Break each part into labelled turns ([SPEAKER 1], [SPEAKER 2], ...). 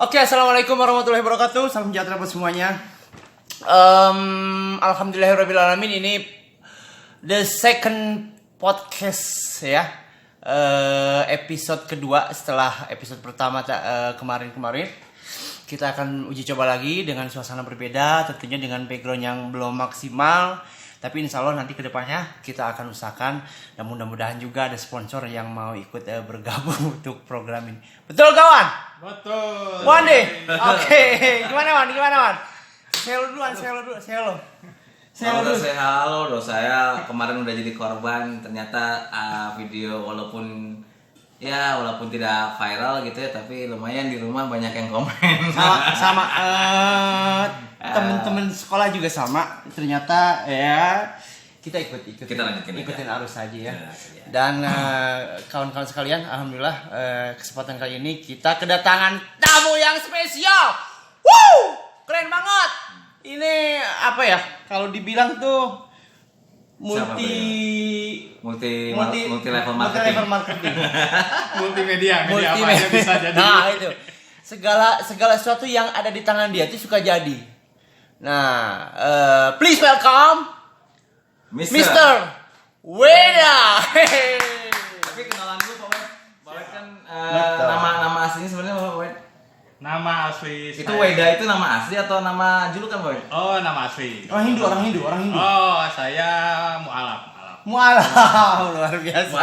[SPEAKER 1] Oke, assalamualaikum warahmatullahi wabarakatuh. Salam sejahtera buat semuanya. Alhamdulillahirobbilalamin. Ini the second podcast ya, episode kedua setelah episode pertama kemarin. Kita akan uji coba lagi dengan suasana berbeda, tentunya dengan background yang belum maksimal. Tapi insya Allah nanti kedepannya kita akan usahakan dan mudah-mudahan juga ada sponsor yang mau ikut bergabung untuk program ini. Betul kawan?
[SPEAKER 2] Betul.
[SPEAKER 1] Wan deh. Oke. Gimana Wan? Halo duluan.
[SPEAKER 3] Halo, saya kemarin udah jadi korban. Ternyata video walaupun tidak viral gitu ya, tapi lumayan di rumah banyak yang komen.
[SPEAKER 1] Sama temen-temen sekolah juga sama. Ternyata ya kita ikutin arus aja ya. Dan kawan-kawan sekalian, alhamdulillah kesempatan kali ini kita kedatangan tamu yang spesial. Keren banget. Ini apa ya? Kalau dibilang tuh multi
[SPEAKER 3] level marketing.
[SPEAKER 2] Multimedia apa aja bisa jadi.
[SPEAKER 1] Nah, itu. Segala sesuatu yang ada di tangan dia itu suka jadi. Nah, please welcome Mr. Weda.
[SPEAKER 3] Tapi kenalan dulu Pak Wed kan nama aslinya sebenarnya Pak Wed?
[SPEAKER 2] Nama asli
[SPEAKER 3] Itu Weda itu nama asli atau nama julukan Pak Wed?
[SPEAKER 2] Oh, nama asli.
[SPEAKER 1] Orang Hindu.
[SPEAKER 2] Oh, saya Mu'alaf.
[SPEAKER 1] Mualah, luar biasa.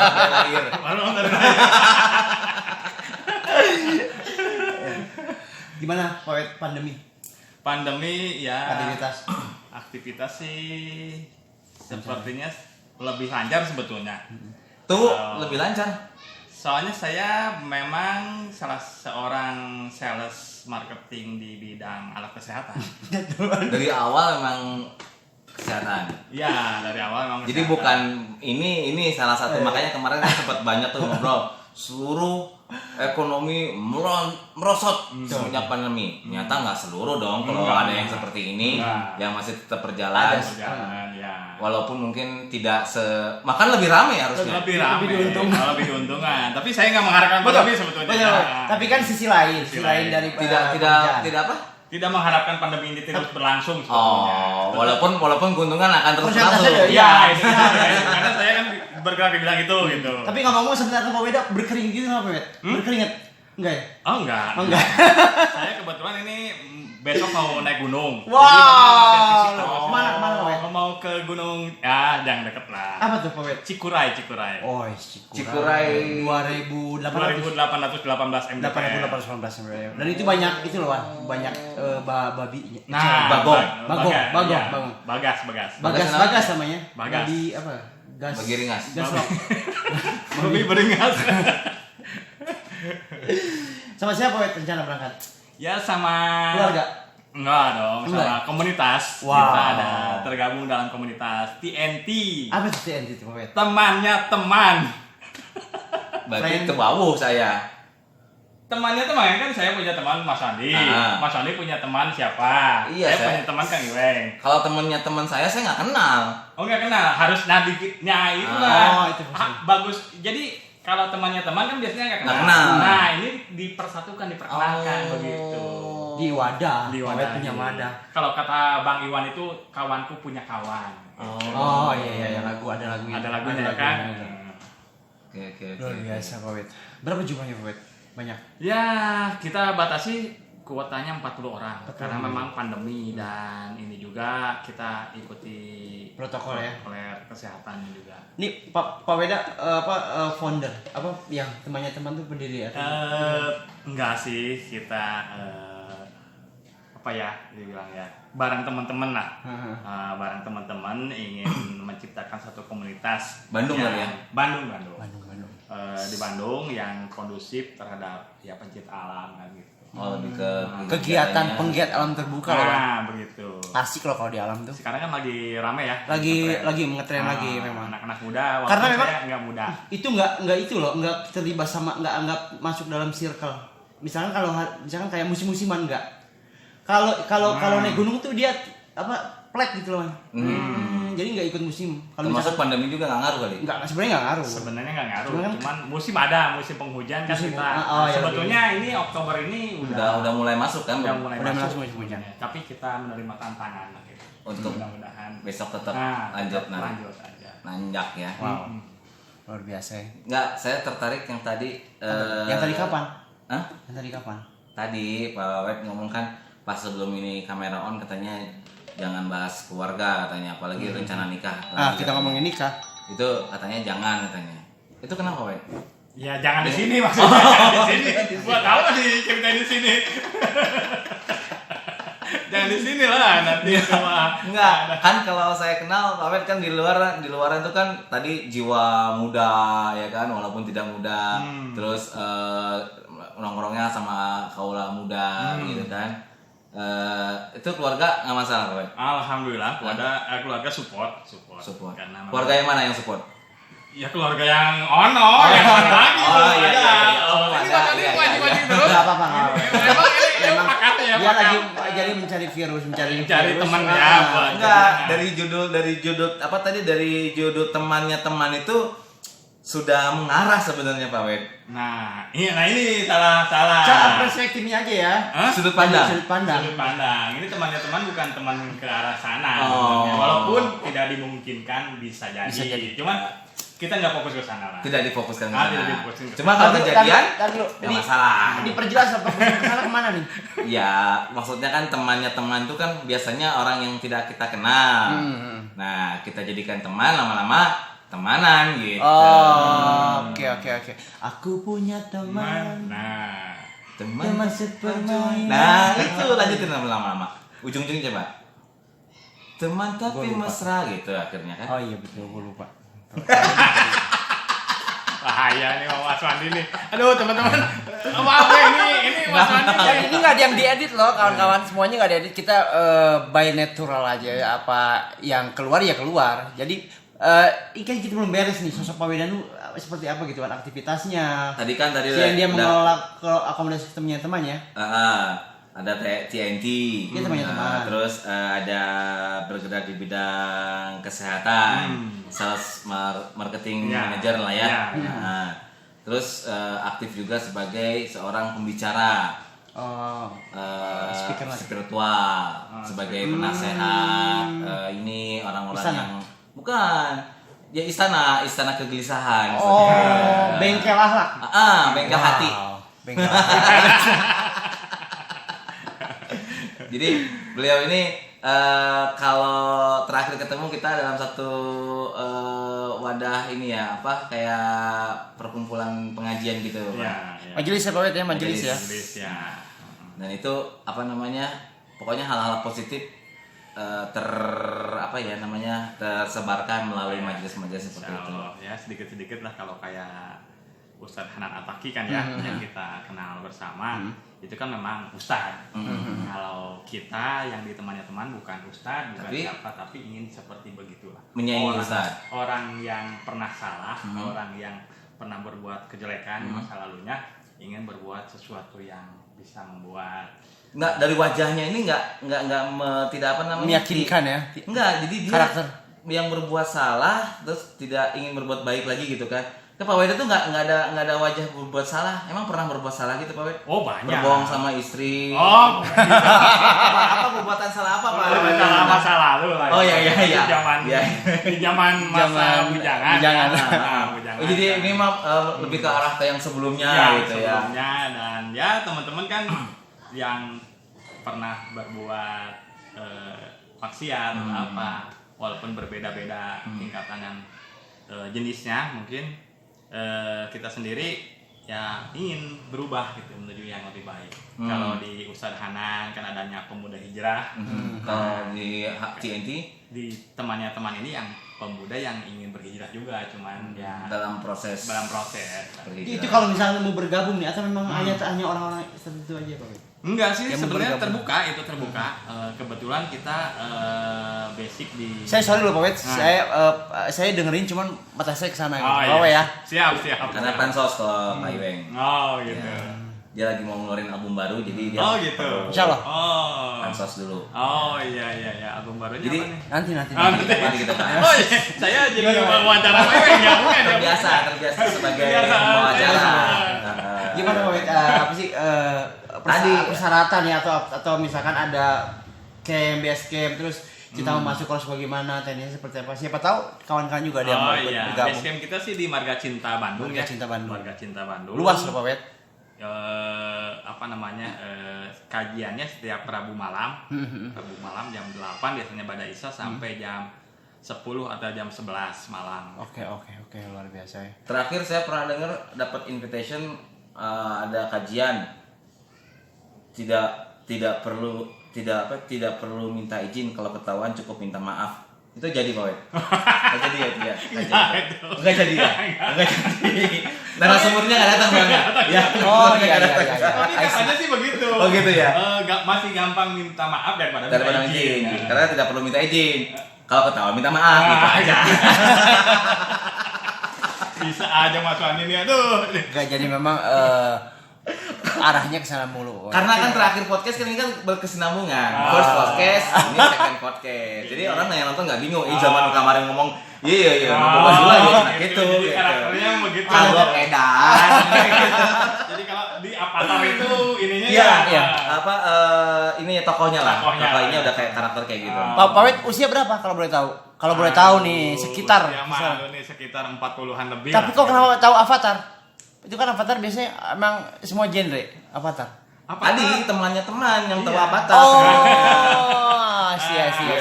[SPEAKER 1] Gimana Pak Wed
[SPEAKER 2] Pandemi ya.
[SPEAKER 1] Aktivitas
[SPEAKER 2] sih sepertinya lebih lancar sebetulnya.
[SPEAKER 3] Tuh lebih lancar.
[SPEAKER 2] Soalnya saya memang salah seorang sales marketing di bidang alat kesehatan.
[SPEAKER 3] Dari awal memang kesehatan.
[SPEAKER 2] Ya, dari awal memang.
[SPEAKER 3] Jadi
[SPEAKER 2] kesehatan.
[SPEAKER 3] bukan ini salah satu makanya kemarin sempat banyak tuh ngobrol seluruh ekonomi merosot semenjak pandemi. Nyata nggak seluruh dong, kalau ada yang seperti ini yang masih tetap berjalan.
[SPEAKER 2] Ya.
[SPEAKER 3] Walaupun mungkin tidak makan lebih ramai harusnya.
[SPEAKER 2] Lebih diuntungkan. Tapi saya nggak mengharapkan pandemi sebetulnya.
[SPEAKER 1] Betul. Tapi kan sisi lain dari
[SPEAKER 3] Tidak apa?
[SPEAKER 2] Tidak mengharapkan pandemi ini terus berlangsung sebetulnya.
[SPEAKER 3] Walaupun keuntungan akan terus berlangsung.
[SPEAKER 2] Iya, itu karena saya kan bergerak di bidang itu gitu.
[SPEAKER 1] Tapi ngomong sebenarnya Pak Weda berkeringat gitu nggak Pak Wed? Berkeringat? Enggak ya?
[SPEAKER 2] Oh enggak. Saya kebetulan ini besok mau naik gunung.
[SPEAKER 1] Wow. Mana Pak Wed?
[SPEAKER 2] Mau ke gunung ya jangan deket lah.
[SPEAKER 1] Apa tuh Pak Wed?
[SPEAKER 2] Cikuray.
[SPEAKER 1] Oh,
[SPEAKER 3] Cikuray
[SPEAKER 1] 2818
[SPEAKER 2] 2818 mdpl.
[SPEAKER 1] 2818 mdpl. Dan itu banyak itu loh, Wan. Banyak babi.
[SPEAKER 2] Nah,
[SPEAKER 1] bagong. Bagas namanya.
[SPEAKER 2] Bagas.
[SPEAKER 1] Babi apa? Gas.
[SPEAKER 3] Bagi ringas.
[SPEAKER 1] Gas loh.
[SPEAKER 2] Babi beringas.
[SPEAKER 1] Sama siapa Wed rencana berangkat?
[SPEAKER 2] Ya sama
[SPEAKER 1] Keluarga?
[SPEAKER 2] Enggak dong,
[SPEAKER 1] Enggak.
[SPEAKER 2] sama komunitas.
[SPEAKER 1] Wow.
[SPEAKER 2] Kita ada tergabung dalam komunitas TNT.
[SPEAKER 1] Apa itu TNT itu Pak Wed?
[SPEAKER 2] Temannya teman.
[SPEAKER 3] Berarti ke bawah saya.
[SPEAKER 2] Temannya teman kan saya punya teman Mas Andi. Mas Andi punya teman siapa?
[SPEAKER 3] Iya,
[SPEAKER 2] saya punya teman Kang Iweng.
[SPEAKER 3] Kalau temennya teman saya nggak kenal.
[SPEAKER 2] Oh nggak kenal, harus dikitnya itulah.
[SPEAKER 1] itu
[SPEAKER 2] Bagus. Jadi kalau temannya teman kan biasanya nggak kenal.
[SPEAKER 3] Nggak kenal.
[SPEAKER 2] Nah ini dipersatukan, diperkenalkan begitu.
[SPEAKER 1] Di wadah.
[SPEAKER 2] Di
[SPEAKER 1] Pak
[SPEAKER 2] wadah.
[SPEAKER 1] Wed punya wadah.
[SPEAKER 2] Kalau kata Bang Iwan itu kawanku punya kawan.
[SPEAKER 1] Oh iya ada lagunya.
[SPEAKER 2] Ada lagunya kan.
[SPEAKER 3] Oke.
[SPEAKER 1] Luar biasa Pak Wed. Berapa jumlahnya Pak Wed? Banyak.
[SPEAKER 2] Ya kita batasi kuotanya 40 orang karena memang pandemi dan ini juga kita ikuti
[SPEAKER 1] Protokol ya.
[SPEAKER 2] Kesehatan juga.
[SPEAKER 1] Ini Pak Weda founder apa yang teman tuh pendiri atau?
[SPEAKER 2] Enggak sih kita dibilang ya bareng teman-teman lah. Bareng teman-teman ingin menciptakan satu komunitas
[SPEAKER 3] Bandung
[SPEAKER 2] yang-
[SPEAKER 3] kali ya?
[SPEAKER 2] Bandung. Di
[SPEAKER 3] Oh.
[SPEAKER 2] Bandung yang kondusif terhadap ya pencinta alam kan gitu.
[SPEAKER 3] Oh, lebih ke
[SPEAKER 1] Kegiatan penggiat alam terbuka loh.
[SPEAKER 2] Nah, begitu.
[SPEAKER 1] Asik loh kalau di alam tuh.
[SPEAKER 2] Sekarang kan lagi rame ya.
[SPEAKER 1] Lagi mengetren lagi memang.
[SPEAKER 2] Anak-anak muda, walaupun
[SPEAKER 1] Karena memang
[SPEAKER 2] saya nggak muda.
[SPEAKER 1] Itu nggak itu loh, nggak terlibat sama nggak masuk dalam circle. Misalkan kayak musim-musiman nggak. Kalau naik gunung tuh dia flat gitu loh. jadi nggak ikut musim. Kalau
[SPEAKER 3] Termasuk pandemi juga nggak ngaruh kali.
[SPEAKER 1] nggak sebenarnya nggak ngaruh.
[SPEAKER 2] Sebenarnya nggak ngaruh,
[SPEAKER 1] Cuman-
[SPEAKER 2] cuman musim ada, musim penghujan kan
[SPEAKER 1] Musim-
[SPEAKER 2] kita.
[SPEAKER 1] ya,
[SPEAKER 2] Sebetulnya ini Oktober ini
[SPEAKER 3] Udah mulai masuk kan
[SPEAKER 2] udah mulai
[SPEAKER 1] udah
[SPEAKER 2] masuk
[SPEAKER 1] masuk musim hujan.
[SPEAKER 2] ya. Tapi kita menerima tantangan lah gitu.
[SPEAKER 3] untuk
[SPEAKER 2] Mudah-mudahan
[SPEAKER 3] besok tetap
[SPEAKER 2] tetap
[SPEAKER 3] lanjut
[SPEAKER 2] aja.
[SPEAKER 3] nanjak ya.
[SPEAKER 1] Wow. Luar biasa ya.
[SPEAKER 3] Nggak, saya tertarik yang tadi.
[SPEAKER 1] Yang tadi kapan?
[SPEAKER 3] Hah?
[SPEAKER 1] Yang tadi kapan?
[SPEAKER 3] Tadi Pak Wawet ngomong kan pas sebelum ini kamera on katanya jangan bahas keluarga katanya, apalagi rencana nikah.
[SPEAKER 1] Kita ngomongin nikah.
[SPEAKER 3] Itu katanya jangan katanya. Itu kenapa Wawet?
[SPEAKER 2] Ya jangan di sini maksudnya. Jangan di sini. Buat apa diceritain di sini? Jangan di sini lah nanti sama.
[SPEAKER 3] Enggak, kan kalau saya kenal Pak Wawet kan di luar itu kan tadi jiwa muda ya kan, walaupun tidak muda. Terus nongkrongnya sama kaula muda gitu kan. Itu keluarga nggak masalah Pak Wawet?
[SPEAKER 2] Alhamdulillah keluarga support. Karena
[SPEAKER 3] Keluarga yang mana yang support?
[SPEAKER 2] ya keluarga yang ono, yang mana lagi
[SPEAKER 3] Oh,
[SPEAKER 2] belum
[SPEAKER 3] iya,
[SPEAKER 2] ada.
[SPEAKER 3] iya, iya. Oh,
[SPEAKER 2] Ini
[SPEAKER 3] ada,
[SPEAKER 2] bakal
[SPEAKER 3] iya, iya,
[SPEAKER 2] wajib terus.
[SPEAKER 1] Nggak apa-apa. nggak apa-apa.
[SPEAKER 2] Emang ini pakat ya.
[SPEAKER 1] Dia lagi jadi mencari virus, mencari
[SPEAKER 2] teman ya.
[SPEAKER 1] Ah.
[SPEAKER 2] Buat
[SPEAKER 3] Enggak,
[SPEAKER 2] jadinya.
[SPEAKER 3] dari judul apa tadi, dari judul temannya teman itu sudah mengarah sebenarnya Pak Wawet.
[SPEAKER 2] Nah ini salah.
[SPEAKER 1] Cara perspektifnya aja ya.
[SPEAKER 2] Hah?
[SPEAKER 3] Sudut pandang.
[SPEAKER 1] Sudut pandang.
[SPEAKER 2] Sudut pandang. Ini temannya teman bukan teman ke arah sana.
[SPEAKER 3] Oh.
[SPEAKER 2] sebenarnya. Walaupun tidak dimungkinkan bisa jadi.
[SPEAKER 1] Bisa jadi.
[SPEAKER 2] Cuman kita nggak fokus ke sana lah.
[SPEAKER 3] Tidak difokuskan ke
[SPEAKER 2] Ah,
[SPEAKER 3] sana.
[SPEAKER 2] tidak difokuskan ke
[SPEAKER 3] Cuma kalau
[SPEAKER 1] Tadi-
[SPEAKER 3] kejadian
[SPEAKER 1] tadi-
[SPEAKER 3] nggak
[SPEAKER 1] ini-
[SPEAKER 3] masalah.
[SPEAKER 1] Diperjelas apa kesana kemana nih?
[SPEAKER 3] Ya, maksudnya kan temannya teman itu kan biasanya orang yang tidak kita kenal. Nah, kita jadikan teman, lama-lama temanan gitu.
[SPEAKER 1] Oh, oke. Aku punya teman.
[SPEAKER 2] Nah,
[SPEAKER 1] Teman sepermainan.
[SPEAKER 3] Nah, itu lanjutin lama-lama. Ujung-ujungnya coba. Teman tapi
[SPEAKER 1] Gua lupa.
[SPEAKER 3] mesra gitu akhirnya kan.
[SPEAKER 1] Oh iya betul, gue lupa.
[SPEAKER 2] bahaya nih Mas Wandi nih. Aduh teman-teman, maaf ya ini Mas Wandi.
[SPEAKER 1] Ini nggak ada yang diedit loh, kawan-kawan, semuanya nggak diedit. Kita by natural aja, apa yang keluar ya keluar. Jadi ikan kita belum beres nih, sosok Pak Wedanu seperti apa gitu kan aktivitasnya.
[SPEAKER 3] Tadi
[SPEAKER 1] Yang dia mengelola akomodasi temannya temannya.
[SPEAKER 3] Ada TNT.
[SPEAKER 1] Dia temannya teman.
[SPEAKER 3] Terus ada bergerak di bidang kesehatan, sales marketing
[SPEAKER 2] Ya.
[SPEAKER 3] manager lah ya.
[SPEAKER 2] Ya.
[SPEAKER 3] Nah, terus aktif juga sebagai seorang pembicara.
[SPEAKER 1] Oh, speaker lah.
[SPEAKER 3] Spiritual, sebagai penasehat. Ini orang-orang
[SPEAKER 1] Istana?
[SPEAKER 3] yang bukan ya istana kegelisahan.
[SPEAKER 1] Oh,
[SPEAKER 3] maksudnya.
[SPEAKER 1] bengkel akhlak.
[SPEAKER 3] Bengkel hati.
[SPEAKER 1] Bengkel hati.
[SPEAKER 3] Jadi beliau ini kalau terakhir ketemu kita dalam satu wadah ini ya, apa kayak perkumpulan pengajian gitu.
[SPEAKER 2] Ya,
[SPEAKER 3] Pak.
[SPEAKER 1] Majelis ya Pak Wed ya, majelis ya.
[SPEAKER 2] Majelis ya.
[SPEAKER 3] Dan itu apa namanya? Pokoknya hal-hal positif tersebarkan melalui majelis-majelis seperti itu.
[SPEAKER 2] Insyaallah, ya sedikit-sedikit lah kalau kayak Ustadz Hanan Ataki kan ya yang kita kenal bersama itu kan memang Ustadz. Kalau kita yang ditemani teman bukan Ustadz, bukan siapa, tapi ingin seperti begitulah.
[SPEAKER 3] Menyaingi Ustadz.
[SPEAKER 2] Orang yang pernah salah, orang yang pernah berbuat kejelekan di masa lalunya ingin berbuat sesuatu yang bisa membuat
[SPEAKER 3] Dari wajahnya ini tidak apa namanya?
[SPEAKER 1] Meyakinkan ya.
[SPEAKER 3] Enggak, jadi dia
[SPEAKER 1] Karakter.
[SPEAKER 3] yang berbuat salah terus tidak ingin berbuat baik lagi gitu kan. Pak Wed itu nggak ada wajah berbuat salah. Emang pernah berbuat salah gitu Pak Wed?
[SPEAKER 2] Oh banyak.
[SPEAKER 3] Berbohong sama istri.
[SPEAKER 2] Oh,
[SPEAKER 3] apa perbuatan salah apa Pak?
[SPEAKER 2] salah masa lalu lah.
[SPEAKER 3] Oh, iya.
[SPEAKER 2] Di zaman masa bujangan.
[SPEAKER 1] Bujangan.
[SPEAKER 2] Bujangan.
[SPEAKER 3] Oh, jadi ini mah lebih ke arah ke yang sebelumnya gitu ya.
[SPEAKER 2] Sebelumnya dan ya teman-teman kan yang pernah berbuat maksiat atau apa, walaupun berbeda-beda tingkatan dan jenisnya mungkin kita sendiri ya ingin berubah gitu menuju yang lebih baik. Kalau di Ustadz Hanan kan adanya pemuda hijrah.
[SPEAKER 3] Kalau di TNT
[SPEAKER 2] Di temannya teman ini yang pemuda yang ingin berhijrah juga, cuman ya
[SPEAKER 3] dalam proses
[SPEAKER 1] Itu kalau misalnya mau bergabung nih atau memang hanya orang-orang tertentu aja Pak Wed?
[SPEAKER 2] enggak sih,
[SPEAKER 1] Yang
[SPEAKER 2] sebenarnya
[SPEAKER 1] bergabung.
[SPEAKER 2] terbuka. Kebetulan kita basic di
[SPEAKER 1] Saya sorry loh Pak Wed, saya dengerin cuman mata saya kesana gitu.
[SPEAKER 2] Oh,
[SPEAKER 1] Oh,
[SPEAKER 2] iya.
[SPEAKER 1] ya.
[SPEAKER 2] Siap.
[SPEAKER 3] karena pansos kalau Pak Iweng.
[SPEAKER 2] Oh gitu.
[SPEAKER 3] dia lagi mau ngeluarin album baru, jadi dia
[SPEAKER 2] Oh gitu.
[SPEAKER 1] Insya Allah.
[SPEAKER 2] Oh.
[SPEAKER 3] pansos dulu.
[SPEAKER 2] Oh iya album barunya
[SPEAKER 3] Jadi,
[SPEAKER 2] apa nih?
[SPEAKER 1] Nanti.
[SPEAKER 3] Nanti kita bahas.
[SPEAKER 2] Oh iya, saya jadi wawancara Wewe ya bukan ya?
[SPEAKER 3] terbiasa sebagai
[SPEAKER 2] Terbiasa.
[SPEAKER 3] wawancara.
[SPEAKER 1] Gimana Wawet? Apa sih
[SPEAKER 3] Tadi.
[SPEAKER 1] persyaratan ya atau misalkan ada camp, base camp, terus kita mau masuk kelas bagaimana, teknisnya seperti apa? Siapa tahu kawan-kawan juga ada yang mau bergabung.
[SPEAKER 2] Base camp kita sih di Marga Cinta Bandung
[SPEAKER 1] Marga
[SPEAKER 2] ya.
[SPEAKER 1] Cinta Bandung.
[SPEAKER 2] Marga Cinta Bandung.
[SPEAKER 1] Luas loh Pak Wet.
[SPEAKER 2] Kajiannya setiap Rabu malam. Rabu malam jam 8 biasanya pada Isya sampai jam 10 atau jam 11 malam.
[SPEAKER 1] Oke, luar biasa ya.
[SPEAKER 3] Terakhir saya pernah dengar dapat invitation ada kajian tidak perlu minta izin, kalau ketahuan cukup minta maaf. Itu jadi Pak Wet? Nggak jadi ya itu ya? Nggak jadi ya? Nggak jadi. Narasumbernya nggak datang Bang ya?
[SPEAKER 1] Oh iya.
[SPEAKER 2] Tapi katanya sih begitu.
[SPEAKER 3] Oh gitu ya?
[SPEAKER 2] Masih gampang minta maaf daripada
[SPEAKER 3] Daripada
[SPEAKER 2] minta
[SPEAKER 3] izin.
[SPEAKER 2] izin.
[SPEAKER 3] Karena tidak perlu minta izin. Kalau ketahuan minta maaf gitu aja.
[SPEAKER 2] Bisa aja Mas Wandi nih, aduh.
[SPEAKER 1] Enggak, jadi memang arahnya ke sana mulu.
[SPEAKER 3] Karena kan terakhir podcast kan ini kan berkesinambungan. First podcast, ini second podcast. Jadi orang yang nonton nggak bingung. Zaman kemarin ngomong, iya, ngomong dulu aja nah, gitu.
[SPEAKER 2] Jadi karakternya begitu.
[SPEAKER 3] Kalau edan.
[SPEAKER 2] Jadi kalau di Avatar itu ininya
[SPEAKER 3] Iya. Ini tokohnya lah.
[SPEAKER 2] Tokohnya.
[SPEAKER 3] Tokohnya udah kayak karakter kayak gitu.
[SPEAKER 1] Pak Wet usia berapa kalau boleh tahu? Kalau boleh tahu nih sekitar.
[SPEAKER 2] Ya malu nih sekitar 40-an lebih.
[SPEAKER 1] Tapi
[SPEAKER 2] lah.
[SPEAKER 1] kok kenapa tahu Avatar? Itu kan Avatar biasanya emang semua genre Avatar.
[SPEAKER 3] Tadi temannya teman yang tahu
[SPEAKER 2] Iya.
[SPEAKER 3] Avatar.
[SPEAKER 1] Oh, sia. Oke.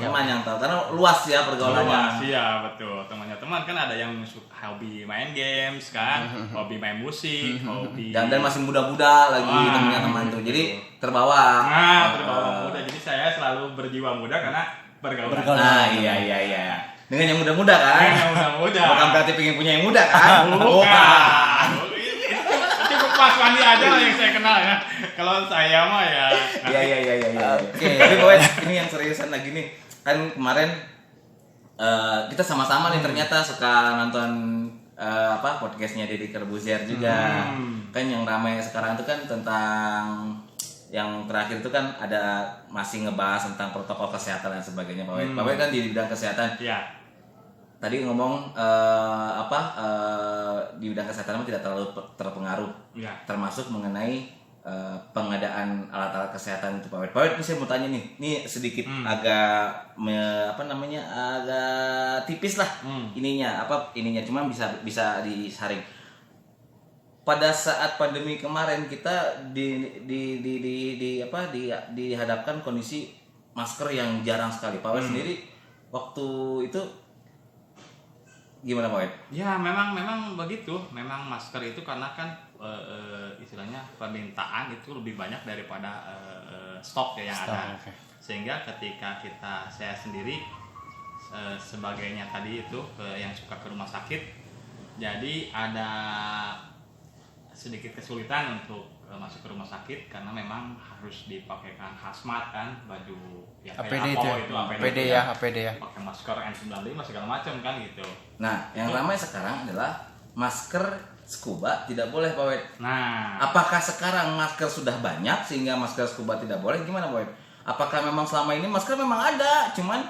[SPEAKER 3] Teman yang tahu karena luas ya pergaulannya.
[SPEAKER 2] Iya betul, temannya teman kan ada yang hobi main games kan, hobi main musik, hobi
[SPEAKER 3] Dan masih muda-muda lagi
[SPEAKER 2] Wah,
[SPEAKER 3] teman-teman tuh. Jadi terbawa.
[SPEAKER 2] terbawa muda. Jadi saya selalu berjiwa muda karena bergaul.
[SPEAKER 3] Nah, iya. Dengan yang muda-muda kan?
[SPEAKER 2] Yang muda-muda.
[SPEAKER 3] Bukan berarti pengen punya yang muda kan?
[SPEAKER 2] Bukan. Cukup Mas Wandi aja lah yang saya kenal ya. Kalau saya mah ya.
[SPEAKER 3] Iya.
[SPEAKER 1] Oke.
[SPEAKER 3] Tapi Boy, ini yang seriusan lagi nih. Kan kemarin kita sama-sama nih ternyata suka nonton podcastnya Deddy Corbuzier juga. Kan yang ramai sekarang itu kan tentang yang terakhir itu kan ada masih ngebahas tentang protokol kesehatan dan sebagainya Pak Wet. Pak Wet kan di bidang kesehatan.
[SPEAKER 2] Iya.
[SPEAKER 3] Tadi ngomong di bidang kesehatan tidak terlalu terpengaruh.
[SPEAKER 2] Iya.
[SPEAKER 3] Termasuk mengenai pengadaan alat-alat kesehatan itu Pak Wet. Pak Wet, ini saya mau tanya nih. Ini sedikit agak agak tipis lah ininya cuma bisa disaring. Pada saat pandemi kemarin kita dihadapkan kondisi masker yang jarang sekali. Pak Wet sendiri waktu itu gimana Pak Wet?
[SPEAKER 2] Ya memang begitu. Memang masker itu karena kan istilahnya permintaan itu lebih banyak daripada stok ya yang ada.
[SPEAKER 1] Okay.
[SPEAKER 2] Sehingga ketika saya sendiri sebagainya tadi itu yang suka ke rumah sakit, jadi ada sedikit kesulitan untuk masuk ke rumah sakit karena memang harus dipakaikan hazmat kan, baju ya
[SPEAKER 1] APD
[SPEAKER 2] kayak
[SPEAKER 1] itu.
[SPEAKER 2] APD
[SPEAKER 1] ya, APD ya.
[SPEAKER 2] pakai masker N95 segala macam kan gitu.
[SPEAKER 3] Nah, yang ramai sekarang adalah masker scuba tidak boleh Pak Wet.
[SPEAKER 2] Nah,
[SPEAKER 3] Apakah sekarang masker sudah banyak sehingga masker scuba tidak boleh? Gimana Pak Wet? Apakah memang selama ini masker memang ada, cuman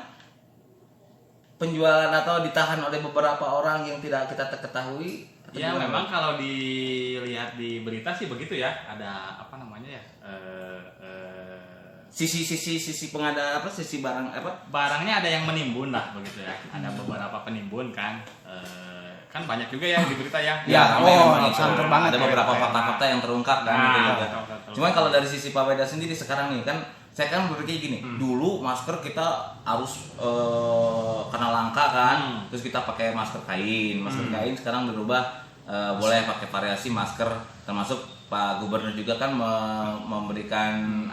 [SPEAKER 3] penjualan atau ditahan oleh beberapa orang yang tidak kita ketahui?
[SPEAKER 2] ya memang kalau dilihat di berita sih begitu ya, ada apa namanya ya,
[SPEAKER 3] Sisi pengadaan sisi barang
[SPEAKER 2] barangnya ada yang menimbun lah begitu ya, ada beberapa penimbun kan, kan banyak juga ya di berita ya.
[SPEAKER 1] Ya,
[SPEAKER 3] memang
[SPEAKER 1] santer banget
[SPEAKER 3] ada
[SPEAKER 1] ya.
[SPEAKER 3] beberapa fakta-fakta yang terungkap kan.
[SPEAKER 2] Nah,
[SPEAKER 3] gitu juga.
[SPEAKER 2] betul.
[SPEAKER 3] Cuman kalau dari sisi Pak Weda sendiri sekarang nih kan, saya kan berpikir gini, dulu masker kita harus karena langka kan, terus kita pakai masker kain, kain sekarang berubah boleh pakai variasi masker, termasuk Pak Gubernur juga kan memberikan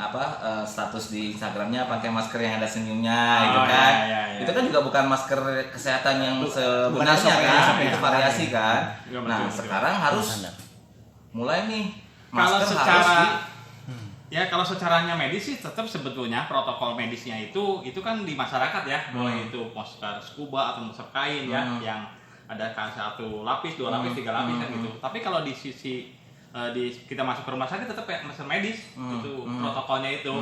[SPEAKER 3] status di Instagramnya pakai masker yang ada senyumnya gitu kan.
[SPEAKER 2] Iya.
[SPEAKER 3] Itu kan juga bukan masker kesehatan yang sebenarnya kan, itu variasi kan.
[SPEAKER 2] Iya, betul,
[SPEAKER 3] Nah,
[SPEAKER 2] betul.
[SPEAKER 3] sekarang harus mulai nih
[SPEAKER 2] Kalau
[SPEAKER 3] masker
[SPEAKER 2] kalau secaranya medis sih tetap sebetulnya protokol medisnya itu kan di masyarakat ya, mulai itu masker scuba atau masker kain ya, yang ada satu lapis, dua lapis, tiga lapis kan gitu. Tapi kalau di sisi kita masuk ke rumah sakit tetap kayak masker medis itu protokolnya itu.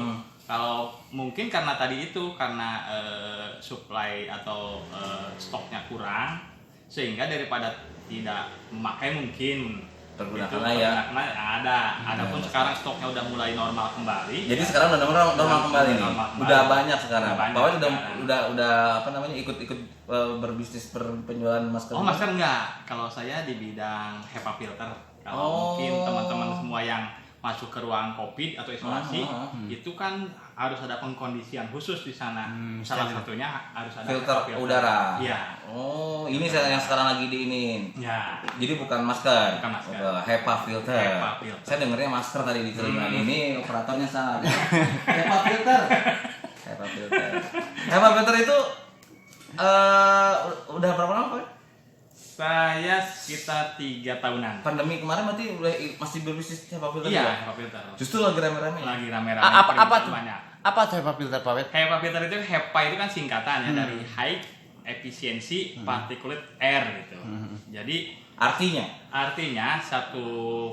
[SPEAKER 2] Kalau mungkin karena tadi itu karena supply atau stoknya kurang sehingga daripada tidak memakai mungkin
[SPEAKER 3] pergunakanlah ya.
[SPEAKER 2] Adapun sekarang stoknya udah mulai normal kembali.
[SPEAKER 3] Jadi sekarang udah normal kembali nih. Udah banyak sekarang. Pak Wet udah apa namanya ikut berbisnis penjualan masker.
[SPEAKER 2] Oh, masker enggak. Kalau saya di bidang HEPA filter. Kalau mungkin teman-teman semua yang masuk ke ruang COVID atau isolasi itu kan harus ada pengkondisian khusus di sana. Salah satunya harus ada
[SPEAKER 3] filter udara.
[SPEAKER 2] Iya.
[SPEAKER 3] Oh, ini yang sekarang lagi diinin.
[SPEAKER 2] Ya.
[SPEAKER 3] Jadi bukan masker.
[SPEAKER 2] Bukan masker.
[SPEAKER 3] HEPA filter. Saya dengernya masker tadi di telinga. Ini operatornya salah. HEPA filter. HEPA filter. HEPA filter itu udah berapa lama, Pak?
[SPEAKER 2] Saya sekitar 3 tahunan.
[SPEAKER 3] Pandemi kemarin berarti masih berbisnis HEPA filter?
[SPEAKER 2] Iya, HEPA filter.
[SPEAKER 3] Justru lagi rame-rame.
[SPEAKER 2] Lagi rame-rame.
[SPEAKER 1] Apa tuh?
[SPEAKER 2] Banyak.
[SPEAKER 1] Apa tuh HEPA filter, Pak Wet?
[SPEAKER 2] HEPA filter itu HEPA itu kan singkatannya dari High Efficiency Particulate Air gitu. Jadi artinya satu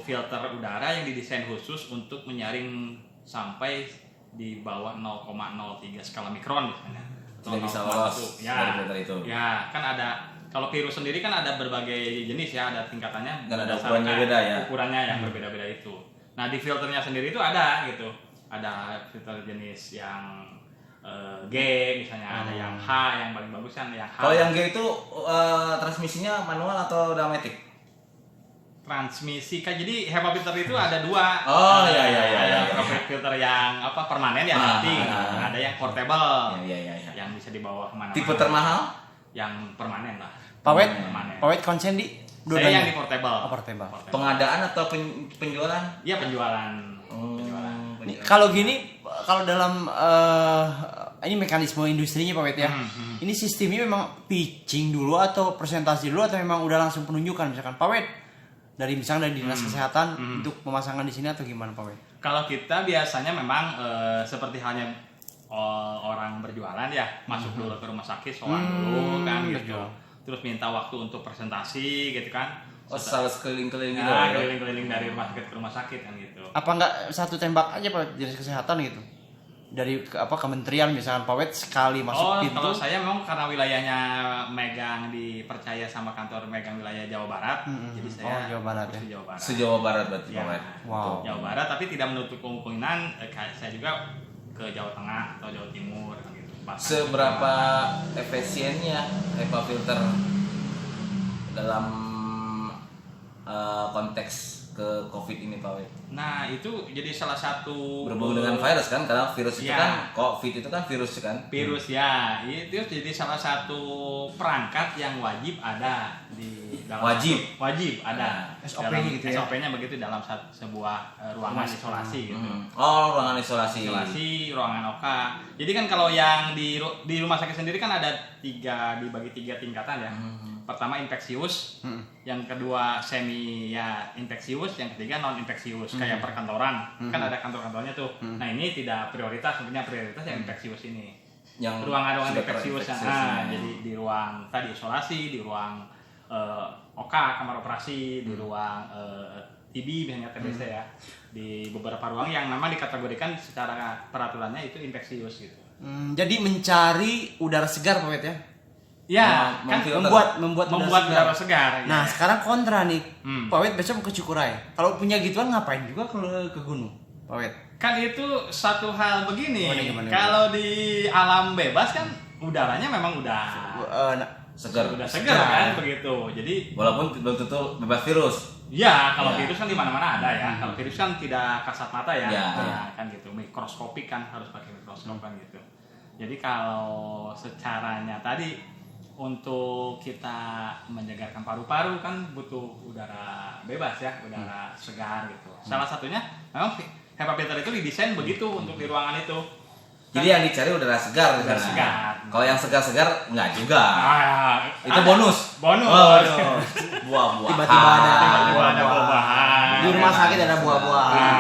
[SPEAKER 2] filter udara yang didesain khusus untuk menyaring sampai di bawah 0,03 skala mikron misalnya.
[SPEAKER 3] Tidak bisa lolos dari filter itu.
[SPEAKER 2] Ya, kan ada kalau virus sendiri kan ada berbagai jenis ya, ada tingkatannya
[SPEAKER 3] dan ada ukurannya beda ya.
[SPEAKER 2] Ukurannya yang berbeda-beda itu. Nah, di filternya sendiri itu ada gitu. Ada filter jenis yang G misalnya, ada yang H yang paling bagus kan yang H.
[SPEAKER 3] Kalau yang G itu transmisinya manual atau automatic?
[SPEAKER 2] Transmisi kan, jadi HEPA filter itu ada 2.
[SPEAKER 3] Oh iya.
[SPEAKER 2] Ada filter yang permanen yang penting, ada yang portable.
[SPEAKER 3] Iya.
[SPEAKER 2] Yang bisa dibawa kemana-mana.
[SPEAKER 3] Tipe termahal?
[SPEAKER 2] Yang permanen lah.
[SPEAKER 1] Pak Wet,
[SPEAKER 2] Permanen.
[SPEAKER 1] Pak Wet konsen di
[SPEAKER 2] Saya yang di portable.
[SPEAKER 1] Oh, portable.
[SPEAKER 3] Pengadaan atau penjualan?
[SPEAKER 2] Iya, penjualan.
[SPEAKER 1] Kalau gini, kalau dalam ini mekanisme industrinya Pak Wet ya. Ini sistemnya memang pitching dulu atau presentasi dulu atau memang udah langsung penunjukan misalkan Pak Wet dari dinas kesehatan untuk pemasangan di sini atau gimana Pak Wet?
[SPEAKER 2] Kalau kita biasanya memang seperti halnya orang berjualan ya, masuk dulu ke rumah sakit, soal dulu kan gitu. Terus minta waktu untuk presentasi gitu kan.
[SPEAKER 3] Selalu keliling-keliling gitu.
[SPEAKER 2] Nah, keliling-keliling dari rumah sakit ke rumah sakit kan gitu.
[SPEAKER 1] Apa enggak satu tembak aja Pak dinas kesehatan gitu? Dari kementerian misalkan Pak Wet sekali masuk pintu.
[SPEAKER 2] Kalau saya memang karena wilayahnya dipercaya sama kantor megang wilayah Jawa Barat, jadi saya
[SPEAKER 1] Jawa Barat ya.
[SPEAKER 2] Jawa Barat.
[SPEAKER 3] Se-Jawa Barat berarti
[SPEAKER 2] Ya,
[SPEAKER 3] Pak Wet.
[SPEAKER 1] Wow.
[SPEAKER 2] Jawa Barat, tapi tidak menutup kemungkinan saya juga ke Jawa Tengah atau Jawa Timur gitu.
[SPEAKER 3] Seberapa efisiennya HEPA filter dalam konteks ke COVID ini Pak Wet?
[SPEAKER 2] Nah, itu jadi salah satu
[SPEAKER 3] berhubungan dengan virus kan, karena virus itu
[SPEAKER 2] ya.
[SPEAKER 3] kan COVID itu kan virus kan.
[SPEAKER 2] Virus ya, itu jadi salah satu perangkat yang wajib ada di dalam wajib ada
[SPEAKER 1] SOP-nya gitu ya.
[SPEAKER 2] SOP-nya begitu dalam sebuah ruangan isolasi gitu.
[SPEAKER 3] Oh, ruangan isolasi.
[SPEAKER 2] Ruangan OK. Jadi kan kalau yang di rumah sakit sendiri kan ada dibagi 3 tingkatan ya. Pertama infeksius, yang kedua semi ya infeksius, yang ketiga non infeksius kayak perkantoran kan ada kantor-kantornya tuh. Nah ini tidak prioritas, sebenarnya prioritas yang infeksius ini. Yang ruangan infeksius. Nah jadi di ruang tadi isolasi, di ruang OK kamar operasi, di ruang TB misalnya TBC ya, di beberapa ruang yang memang dikategorikan secara peraturannya itu infeksius gitu.
[SPEAKER 1] Jadi mencari udara segar Pak Wet ya.
[SPEAKER 2] Ya, kan
[SPEAKER 1] membuat
[SPEAKER 2] udara segar.
[SPEAKER 1] Nah,
[SPEAKER 2] ya.
[SPEAKER 1] sekarang kontra nih. Pak Wet besok mau ke Cukuray. Kalau punya gituan ngapain juga ke gunung, Pak Wet?
[SPEAKER 2] Kan itu satu hal begini.
[SPEAKER 1] Gimana?
[SPEAKER 2] Kalau di alam bebas kan udaranya memang udah
[SPEAKER 3] segar.
[SPEAKER 2] Udah segar kan begitu. Jadi
[SPEAKER 3] walaupun belum tentu bebas virus.
[SPEAKER 2] Ya, kalau virus kan di mana-mana ada ya. Kalau virus kan tidak kasat mata ya. Kan gitu. Mikroskopik kan harus pakai mikroskop kan gitu. Jadi kalau secaranya tadi untuk kita menyegarkan paru-paru kan butuh udara bebas ya, udara segar gitu. Salah satunya memang HEPA filter itu didesain begitu untuk di ruangan itu.
[SPEAKER 3] Jadi yang dicari udara segar.
[SPEAKER 2] Udara segar.
[SPEAKER 3] Kalau yang segar-segar enggak juga. Itu
[SPEAKER 2] ada.
[SPEAKER 3] Bonus. Buah-buahan.
[SPEAKER 1] Tiba-tiba ada
[SPEAKER 2] buah-buahan.
[SPEAKER 1] Di rumah sakit ada buah-buahan.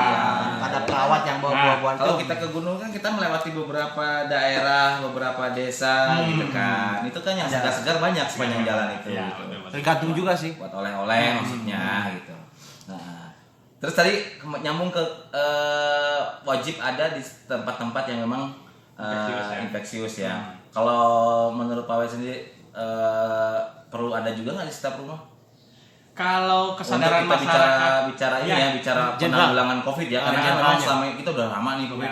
[SPEAKER 1] Ada perawat yang bawa buah-buahan.
[SPEAKER 3] Kalau kita ke gunung kan kita melewati beberapa daerah, beberapa desa gitu kan. Itu kan yang segar-segar banyak sepanjang jalan itu.
[SPEAKER 2] Ya,
[SPEAKER 3] gitu.
[SPEAKER 1] Tergantung juga sih.
[SPEAKER 3] Buat oleh-oleh maksudnya gitu. Nah, Terus tadi nyambung ke wajib ada di tempat-tempat yang memang infeksius ya. Kalau menurut Pak Wet sendiri perlu ada juga nggak di setiap rumah?
[SPEAKER 2] Kalau kesadaran
[SPEAKER 3] Untuk kita
[SPEAKER 2] masyarakat
[SPEAKER 3] bicara ini ya, bicara penanggulangan COVID ya, karena memang selama ini kita udah lama nih COVID,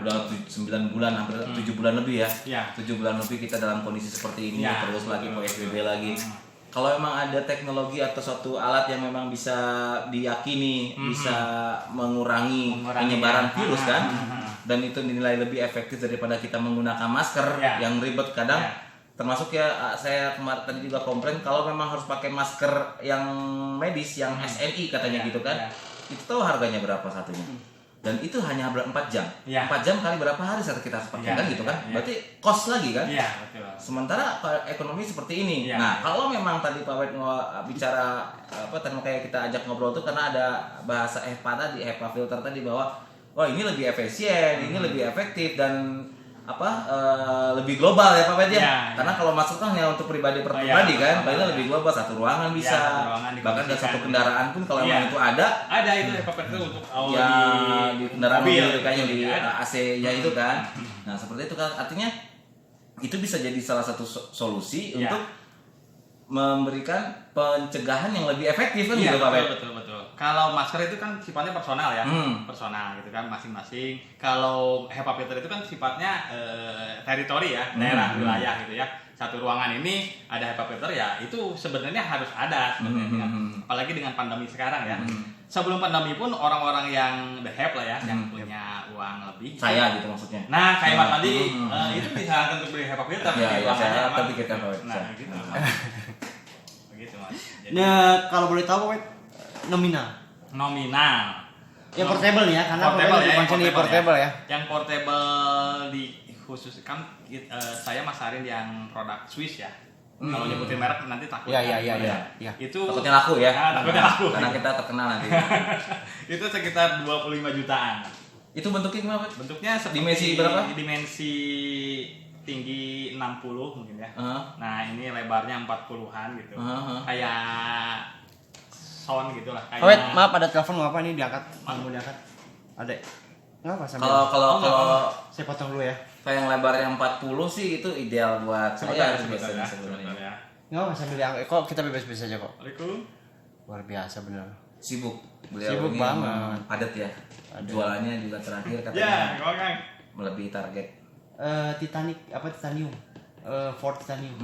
[SPEAKER 3] udah 9 bulan, hampir 7 bulan lebih ya, 7 bulan lebih kita dalam kondisi seperti ini, terus lagi PSBB lagi. Kalau memang ada teknologi atau suatu alat yang memang bisa diyakini bisa mengurangi penyebaran virus kan, dan itu dinilai lebih efektif daripada kita menggunakan masker yang ribet kadang. Termasuk ya saya kemarin tadi juga komplain kalau memang harus pakai masker yang medis yang SNI katanya gitu kan. Itu tahu harganya berapa satunya? Dan itu hanya 4 jam. 4 jam kali berapa hari saat kita harus pakai kan gitu kan? Berarti cost lagi kan?
[SPEAKER 2] Iya, betul.
[SPEAKER 3] Sementara ekonomi seperti ini. Nah, kalau memang tadi Pak Wet bicara apa tadi kayak kita ajak ngobrol tuh karena ada bahasa HEPA filter tadi bahwa wah ini lebih efisien, ini lebih efektif dan lebih global ya Pak Wet ya. Karena kalau masuk kan hanya untuk pribadi per pribadi kan, paling lebih global, satu ruangan bisa. Bahkan dari satu kendaraan pun kalau memang itu ada
[SPEAKER 2] itu itu untuk
[SPEAKER 3] di kendaraan mobil kayaknya di AC-nya itu kan. Nah, seperti itu kan artinya itu bisa jadi salah satu solusi untuk memberikan pencegahan yang lebih efektif kan gitu Pak Wet.
[SPEAKER 2] Betul. Kalau masker itu kan sifatnya personal ya, personal gitu kan masing-masing. Kalau HEPA filter itu kan sifatnya teritori ya, daerah wilayah gitu ya. Satu ruangan ini ada HEPA filter ya, itu sebenarnya harus ada sebenarnya. Apalagi dengan pandemi sekarang ya. Sebelum pandemi pun orang-orang yang the help lah ya, yang punya uang lebih.
[SPEAKER 3] Saya gitu maksudnya.
[SPEAKER 2] Nah, kayak Mas Andi itu disarankan untuk beli HEPA filter.
[SPEAKER 3] Ya, saya terpikirkan Pak Wet.
[SPEAKER 2] Nah, gitu. Begitu Mas.
[SPEAKER 1] Nah, kalau boleh tahu nominal.
[SPEAKER 2] Yang
[SPEAKER 1] portable ya, karena portable portable ya.
[SPEAKER 2] Yang portable khusus kan saya masarin yang produk Swiss ya. Kalau nyebutin merek nanti takut.
[SPEAKER 1] Iya.
[SPEAKER 2] Itu
[SPEAKER 3] takutnya laku ya.
[SPEAKER 2] Takutnya laku.
[SPEAKER 3] Karena kita terkenal nanti.
[SPEAKER 2] Itu sekitar 25 jutaan.
[SPEAKER 3] Itu bentuknya gimana, Pak?
[SPEAKER 2] Bentuknya
[SPEAKER 3] dimensi berapa?
[SPEAKER 2] Dimensi tinggi 60 mungkin ya. Nah, ini lebarnya 40-an gitu. Kayak sound gitu lah kayak.
[SPEAKER 1] Wait, maaf ada telepon nggak apa ini diangkat? Mau diangkat? Ada. Nggak apa sambil.
[SPEAKER 3] Kalau
[SPEAKER 1] saya potong dulu ya.
[SPEAKER 3] Kayak yang lebar yang 40 sih itu ideal buat saya
[SPEAKER 2] sebenarnya.
[SPEAKER 1] Nggak apa sambil diangkat. Kok kita bebas-bebas aja kok.
[SPEAKER 2] Assalamualaikum.
[SPEAKER 1] Luar biasa benar.
[SPEAKER 3] Sibuk.
[SPEAKER 1] Sibuk banget.
[SPEAKER 3] Padat ya. Jualannya juga terakhir katanya. Melebihi target.
[SPEAKER 1] Titanium. Ford Titanium.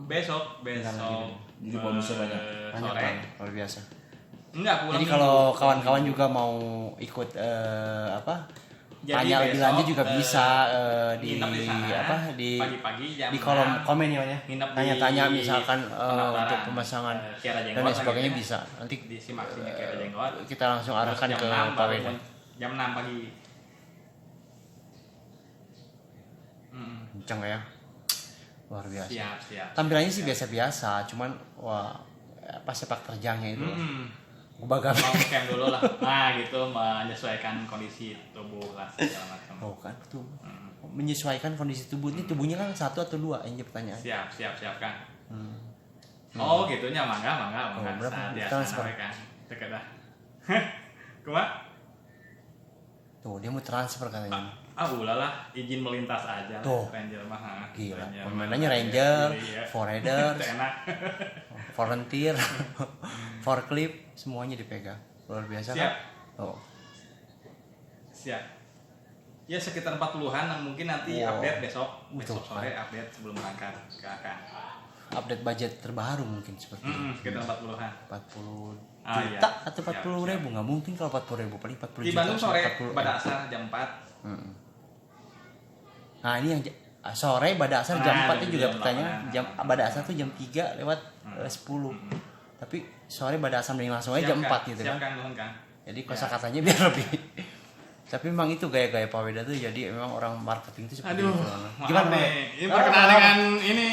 [SPEAKER 2] Besok.
[SPEAKER 3] Jadi bonusnya banyak
[SPEAKER 2] sore.
[SPEAKER 1] Luar biasa.
[SPEAKER 2] Enggak pulang.
[SPEAKER 1] Jadi kalau kawan-kawan juga mau ikut tanya lebih lanjut juga bisa di
[SPEAKER 2] pagi-pagi jam
[SPEAKER 1] di kolom komen ya. Tanya-tanya misalkan untuk pemasangan dan lain sebagainya bisa. Nanti
[SPEAKER 2] disimak sini Kiara Jenggot.
[SPEAKER 1] Kita langsung arahkan ke Pak Wet.
[SPEAKER 2] Jam 6 pagi.
[SPEAKER 1] Kencang ya. Luar biasa.
[SPEAKER 2] Siap.
[SPEAKER 1] Tampilannya sih biasa-biasa, cuman sepak terjangnya itu
[SPEAKER 2] Mau camp dulu lah. Nah, gitu menyesuaikan kondisi tubuh lah segala macam.
[SPEAKER 1] Oh kan, tuh. Menyesuaikan kondisi tubuh ini tubuhnya kan 1 atau 2 yang jadi pertanyaan.
[SPEAKER 2] Siap kan. Oh, gitunya mangga.
[SPEAKER 1] Berapa?
[SPEAKER 2] Transfer kan. Dekat dah. Kumaha?
[SPEAKER 1] Tuh, dia mau transfer katanya.
[SPEAKER 2] Ulala, izin melintas aja.
[SPEAKER 1] Tuh.
[SPEAKER 2] Ranger mah.
[SPEAKER 1] Gila. Pemainannya Ranger, Foraiders,
[SPEAKER 2] enak.
[SPEAKER 1] Volunteer, Forklift, semuanya dipegang. Luar biasa.
[SPEAKER 2] Siap.
[SPEAKER 1] Kan? Oh.
[SPEAKER 2] Siap. Ya sekitar 40-an mungkin nanti update besok sore update sebelum berangkat ke Akang.
[SPEAKER 1] Update budget terbaru mungkin seperti itu.
[SPEAKER 2] Sekitar 40-an.
[SPEAKER 1] 40 juta atau 40 ribu nggak mungkin kalau 40 ribu paling 40
[SPEAKER 2] di
[SPEAKER 1] juta. Di
[SPEAKER 2] Bandung sore pada asar jam 4.
[SPEAKER 1] Nah ini yang sore pada asar jam 4 itu juga pertanyaan. Pada asar tuh jam 3 lewat 10. Tapi sore pada asar mending langsung aja jam 4 gitu kan. Jadi kosakatanya biar lebih. Tapi memang itu gaya-gaya Pak Weda tuh jadi memang orang marketing itu seperti itu.
[SPEAKER 2] Gimana nih? Ini berkenaan dengan ini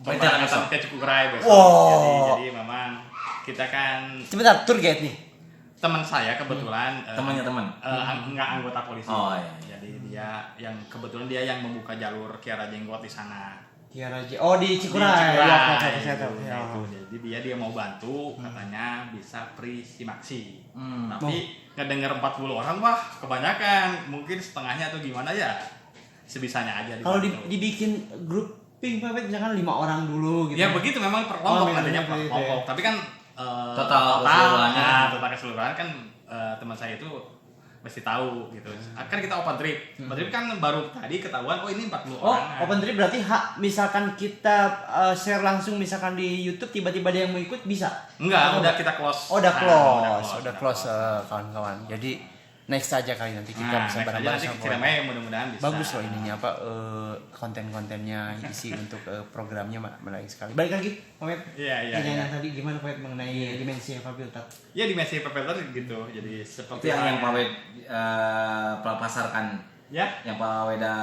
[SPEAKER 2] pembahasan Kecukurai besok. Jadi memang kita kan
[SPEAKER 1] sebentar tour guide nih.
[SPEAKER 2] Teman saya kebetulan
[SPEAKER 3] teman
[SPEAKER 2] enggak anggota polisi.
[SPEAKER 3] Iya.
[SPEAKER 2] Jadi dia yang kebetulan dia yang membuka jalur Kiara Jenggot di sana.
[SPEAKER 1] Tiara J. Oh di Cikuray.
[SPEAKER 2] Cikuray.
[SPEAKER 1] Saya tahu.
[SPEAKER 2] Nah, itu. Jadi dia mau bantu katanya bisa free SIM-aksi. Tapi ngedenger 40 orang wah kebanyakan, mungkin setengahnya atau gimana ya. Sebisanya aja.
[SPEAKER 1] Kalau dibikin grouping Pak, misalkan 5 orang dulu gitu.
[SPEAKER 2] Ya begitu memang per kelompok adanya per
[SPEAKER 1] gitu,
[SPEAKER 2] kelompok.
[SPEAKER 1] ya.
[SPEAKER 2] Tapi kan
[SPEAKER 3] Total keseluruhannya.
[SPEAKER 2] total keseluruhan kan teman saya itu mesti tahu gitu. Kan kita open trip. Open trip kan baru tadi ketahuan oh ini 40
[SPEAKER 1] Oh,
[SPEAKER 2] orang.
[SPEAKER 1] open trip berarti misalkan kita share langsung misalkan di YouTube tiba-tiba ada yang mau ikut bisa?
[SPEAKER 2] Enggak, udah kita close.
[SPEAKER 1] Oh, udah
[SPEAKER 2] Nah,
[SPEAKER 1] close kawan-kawan. Jadi next aja kali nanti kita bisa
[SPEAKER 2] next aja
[SPEAKER 1] bareng-bareng
[SPEAKER 2] nanti
[SPEAKER 1] sama
[SPEAKER 2] kirim
[SPEAKER 1] kawan.
[SPEAKER 2] aja mudah-mudahan bisa.
[SPEAKER 1] Bagus loh ininya apa konten-kontennya isi untuk programnya menarik sekali. Balik lagi, Pak.
[SPEAKER 2] Iya.
[SPEAKER 1] Pertanyaan tadi gimana Pak mengenai dimensi apa filter?
[SPEAKER 2] Ya dimensi filter gitu. Jadi seperti
[SPEAKER 3] Itu yang Pak Wed pasarkan.
[SPEAKER 2] ya.
[SPEAKER 3] Yang Pak Weda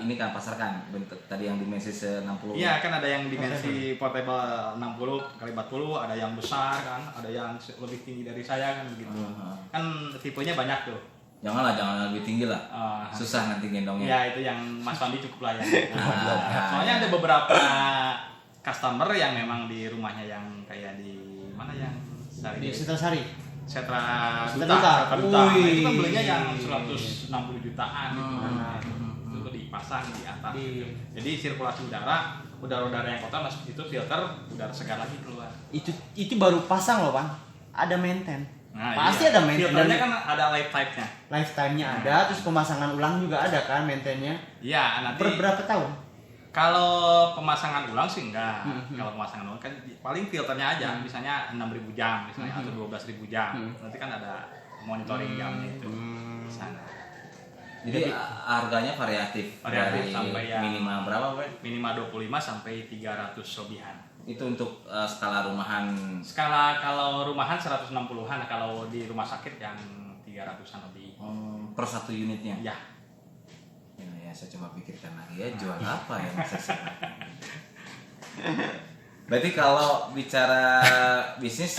[SPEAKER 3] ini kan pasarkan bentuk tadi yang dimensi 60.
[SPEAKER 2] Iya kan ada yang dimensi portable 60 kali 40, ada yang besar kan, ada yang lebih tinggi dari saya kan begitu. Kan tipenya banyak tuh.
[SPEAKER 3] Jangan lebih tinggi lah.
[SPEAKER 2] Ah.
[SPEAKER 3] Susah nanti gendongnya.
[SPEAKER 2] Ya itu yang Mas Fandi cukup layan. Soalnya ada beberapa customer yang memang di rumahnya yang kayak di mana yang
[SPEAKER 1] Di Sitrasari.
[SPEAKER 2] Setra
[SPEAKER 1] Setra
[SPEAKER 2] Duta.
[SPEAKER 1] Duta.
[SPEAKER 2] Setra Duta. Nah, itu kan
[SPEAKER 1] Wih.
[SPEAKER 2] belinya yang 160 jutaan gitu. Itu dipasang di atas. Jadi sirkulasi udara yang kotor masuk itu filter udara segar lagi keluar.
[SPEAKER 1] Itu baru pasang loh, Bang. Ada maintain.
[SPEAKER 2] Nah,
[SPEAKER 1] Pasti ada maintenance.
[SPEAKER 2] Filternya kan ada lifetime-nya.
[SPEAKER 1] Lifetime-nya ada, terus pemasangan ulang juga ada kan maintain-nya.
[SPEAKER 2] Iya, nanti
[SPEAKER 1] Per berapa tahun?
[SPEAKER 2] kalau pemasangan ulang sih enggak. Kalau pemasangan ulang kan paling filternya aja, misalnya 6.000 jam misalnya atau 12.000 jam. Nanti kan ada monitoring jamnya itu di sana.
[SPEAKER 3] Jadi harganya variatif dari
[SPEAKER 2] sampai yang
[SPEAKER 3] minimal berapa, Pak?
[SPEAKER 2] minimal 25 sampai 300 lebihan.
[SPEAKER 3] Itu untuk skala rumahan.
[SPEAKER 2] Skala kalau rumahan 160-an, kalau di rumah sakit yang 300-an lebih.
[SPEAKER 3] Per satu unitnya.
[SPEAKER 2] Ya.
[SPEAKER 3] Ya, saya coba pikirkan lagi ya, jual apa yang saya. Berarti kalau bicara bisnis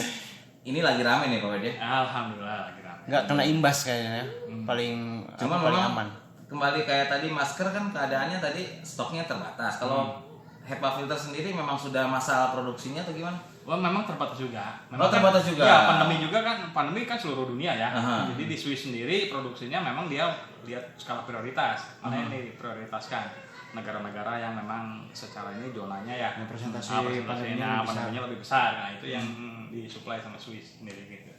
[SPEAKER 3] ini lagi rame nih Pak Wed ya?
[SPEAKER 2] Alhamdulillah lagi rame.
[SPEAKER 1] Nggak kena imbas kayaknya ya. Paling
[SPEAKER 3] Cuma
[SPEAKER 1] paling
[SPEAKER 3] memang
[SPEAKER 1] aman.
[SPEAKER 3] kembali kayak tadi masker kan keadaannya tadi stoknya terbatas. Kalau HEPA filter sendiri memang sudah masa produksinya atau gimana?
[SPEAKER 2] Wah, memang terbatas juga.
[SPEAKER 3] Terbatas juga.
[SPEAKER 2] Ya, pandemi kan seluruh dunia ya.
[SPEAKER 3] Aha.
[SPEAKER 2] Jadi di Swiss sendiri produksinya memang dia lihat skala prioritas. Mana ini diprioritaskan negara-negara yang memang secara ini zonanya ya
[SPEAKER 1] Yang presentasi
[SPEAKER 2] presentasinya pandeminya lebih besar. Nah, itu yang disuplai sama Swiss sendiri gitu.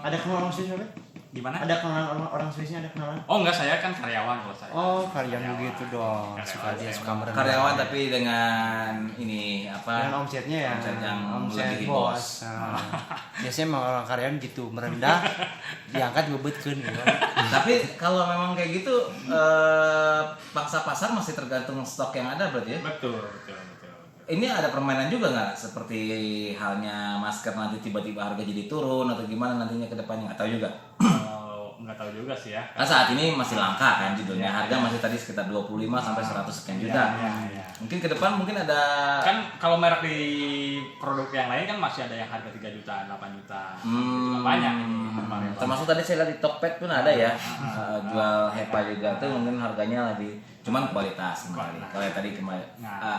[SPEAKER 1] Ada kenalan orang Swiss Pak?
[SPEAKER 2] Gimana?
[SPEAKER 1] Ada kenalan orang Swissnya, ada kenalan?
[SPEAKER 2] Oh enggak, saya kan karyawan kalau saya.
[SPEAKER 1] Oh, karyawan begitu dong. Suka dia suka merendah.
[SPEAKER 3] Karyawan tapi dengan ini apa?
[SPEAKER 1] Dengan omsetnya ya.
[SPEAKER 3] Omset yang
[SPEAKER 1] omset
[SPEAKER 3] melebihi
[SPEAKER 1] bos.
[SPEAKER 3] bos.
[SPEAKER 1] Nah, biasanya emang orang karyawan gitu merendah, diangkat bebetkeun gitu.
[SPEAKER 3] Tapi kalau memang kayak gitu pangsa pasar masih tergantung stok yang ada berarti ya?
[SPEAKER 2] Betul.
[SPEAKER 3] Ini ada permainan juga nggak seperti halnya masker nanti tiba-tiba harga jadi turun atau gimana nantinya ke depannya nggak tahu juga.
[SPEAKER 2] Nggak tahu juga sih ya.
[SPEAKER 3] Kan saat ini masih langka kan judulnya, harga masih tadi sekitar 25 sampai 100 sekian juta.
[SPEAKER 2] Iya.
[SPEAKER 3] Mungkin ke depan mungkin ada
[SPEAKER 2] Kan kalau merek di produk yang lain kan masih ada yang harga 3 juta, 8 juta. Cuma banyak ini.
[SPEAKER 3] termasuk tadi saya lihat di Tokped pun ada ya jual HEPA juga tuh mungkin harganya lebih cuman kualitas kembali. Kalau yang tadi kembali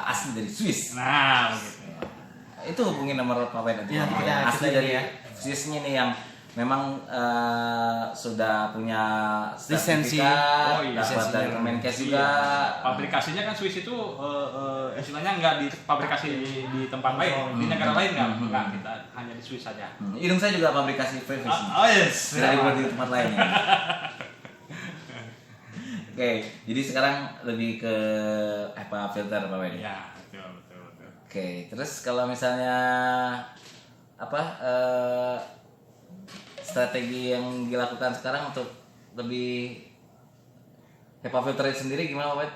[SPEAKER 3] asli dari Swiss.
[SPEAKER 2] Nah, begitu.
[SPEAKER 3] Itu hubungin nomor Pak Wed nanti.
[SPEAKER 1] Ya,
[SPEAKER 3] Asli
[SPEAKER 1] kita
[SPEAKER 3] dari
[SPEAKER 1] ya.
[SPEAKER 3] Swissnya nih yang memang sudah punya
[SPEAKER 1] Lisensi.
[SPEAKER 3] sertifikat,
[SPEAKER 2] Oh iya.
[SPEAKER 3] dapat
[SPEAKER 1] Lisensinya.
[SPEAKER 3] dari Kemenkes juga.
[SPEAKER 2] Pabrikasinya kan Swiss itu istilahnya nggak di pabrikasi di tempat lain, di negara lain nggak, kita hanya di Swiss saja.
[SPEAKER 3] Hidung saya juga pabrikasi Frevis.
[SPEAKER 2] Oh yes.
[SPEAKER 3] Tidak dibuat di tempat lain. Ya. Oke, jadi sekarang lebih ke HEPA filter Pak Wed.
[SPEAKER 2] Ya, betul.
[SPEAKER 3] Oke, terus kalau misalnya apa strategi yang dilakukan sekarang untuk lebih HEPA filter sendiri gimana Pak Wed?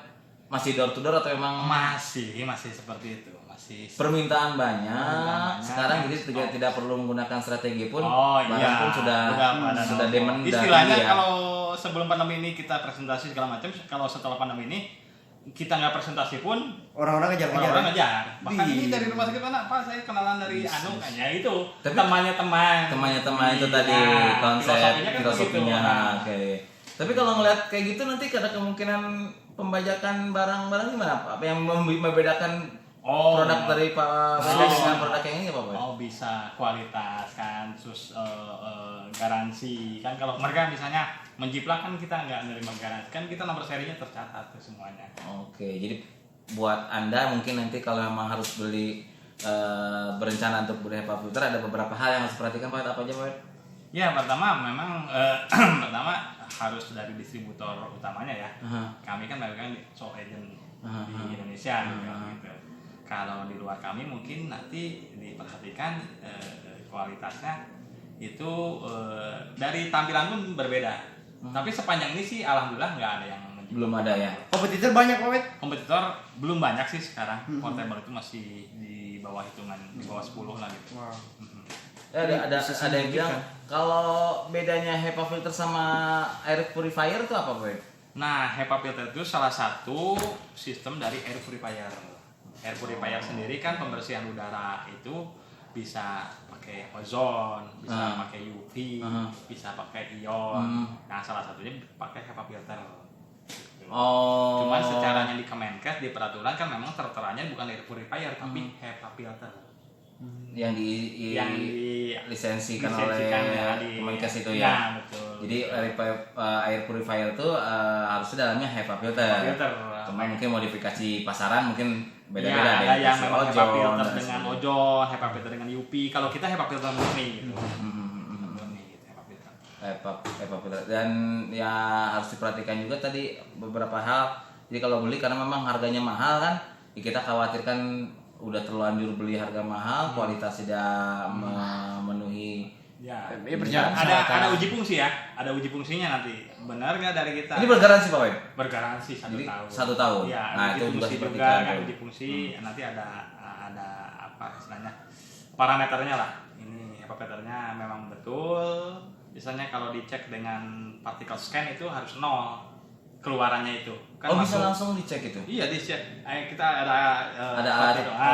[SPEAKER 3] Masih door to door atau memang
[SPEAKER 2] Masih seperti itu, masih.
[SPEAKER 3] permintaan banyak,
[SPEAKER 2] Permintaan banyak.
[SPEAKER 3] sekarang jadi tidak perlu menggunakan strategi pun
[SPEAKER 2] Oh
[SPEAKER 3] bahkan
[SPEAKER 2] iya,
[SPEAKER 3] pun sudah
[SPEAKER 2] pada
[SPEAKER 3] demand dari
[SPEAKER 2] istilahnya
[SPEAKER 3] ya.
[SPEAKER 2] kalau sebelum pandemi ini kita presentasi segala macam, kalau setelah pandemi ini kita nggak presentasi pun
[SPEAKER 1] Orang-orang kejar-kejar.
[SPEAKER 2] orang ngejar. Bahkan
[SPEAKER 3] Wih.
[SPEAKER 2] ini dari rumah sakit mana? Pak, saya kenalan dari Anu kan ya itu.
[SPEAKER 3] Tapi
[SPEAKER 2] temannya teman
[SPEAKER 3] itu tadi konsep
[SPEAKER 2] filosofinya kan
[SPEAKER 3] filosofinya.
[SPEAKER 2] begitu.
[SPEAKER 3] Oke. Tapi kalau ngeliat kayak gitu nanti ada kemungkinan pembajakan barang-barang gimana Pak? Apa yang membedakan produk dari Pak Beda dengan produk yang ini apa Pak?
[SPEAKER 2] Oh bisa kualitas kan, terus garansi kan, kalau mereka misalnya menjiplak kan kita nggak menerima garansi kan, kita nomor serinya tercatat tuh semuanya.
[SPEAKER 3] Oke, jadi buat Anda mungkin nanti kalau memang harus beli berencana untuk beli HEPA filter, ada beberapa hal yang harus diperhatikan Pak. Apa aja Pak?
[SPEAKER 2] Ya pertama memang pertama harus dari distributor utamanya ya. Kami kan merupakan show agent di Indonesia gitu. Kalau di luar kami mungkin nanti diperhatikan kualitasnya itu dari tampilan pun berbeda. Tapi sepanjang ini sih alhamdulillah nggak ada yang
[SPEAKER 3] Belum ada ya.
[SPEAKER 1] Kompetitor banyak Pak Wet?
[SPEAKER 2] Kompetitor belum banyak sih sekarang. Portable itu masih di bawah hitungan, di bawah 10 lah gitu.
[SPEAKER 1] Wow.
[SPEAKER 3] Ada yang bilang kalau bedanya HEPA filter sama air purifier itu apa Pak?
[SPEAKER 2] Nah, HEPA filter itu salah satu sistem dari air purifier. Air purifier sendiri kan pembersihan udara itu bisa pakai ozon, bisa pakai UV, bisa pakai ion. Nah, salah satunya pakai HEPA filter. Gitu. Cuman secaranya di Kemenkes di peraturan kan memang terteranya bukan air purifier tapi HEPA filter.
[SPEAKER 3] Yang di lisensikan oleh Kemenkes itu ya.
[SPEAKER 2] Nah, betul.
[SPEAKER 3] Jadi air purifier itu harusnya dalamnya HEPA filter. Cuma mungkin modifikasi pasaran mungkin beda-beda.
[SPEAKER 2] Ya, ada yang memang HEPA filter dengan ozon, HEPA filter dengan UV. Kalau kita HEPA filter murni gitu. Murni gitu, HEPA filter.
[SPEAKER 3] HEPA filter. Dan ya harus diperhatikan juga tadi beberapa hal. Jadi kalau beli karena memang harganya mahal kan, ya kita khawatirkan udah terlanjur beli harga mahal, kualitas tidak memenuhi.
[SPEAKER 2] Ya,
[SPEAKER 1] ada
[SPEAKER 2] uji fungsi ya, ada uji fungsinya nanti. Benar nggak dari kita?
[SPEAKER 3] Ini bergaransi Pak Web?
[SPEAKER 2] Bergaransi 1
[SPEAKER 3] Jadi,
[SPEAKER 2] tahun.
[SPEAKER 3] 1 tahun.
[SPEAKER 2] Ya,
[SPEAKER 3] Nah,
[SPEAKER 2] uji
[SPEAKER 3] itu juga
[SPEAKER 2] fungsi
[SPEAKER 3] seperti
[SPEAKER 2] juga
[SPEAKER 3] kan.
[SPEAKER 2] kan uji fungsi. Nanti ada apa istilahnya parameternya lah. Ini parameternya memang betul. Misalnya kalau dicek dengan particle scan itu harus 0 keluarannya itu. Kan
[SPEAKER 3] bisa
[SPEAKER 2] masuk,
[SPEAKER 3] langsung dicek itu?
[SPEAKER 2] Iya dicek. Kita ada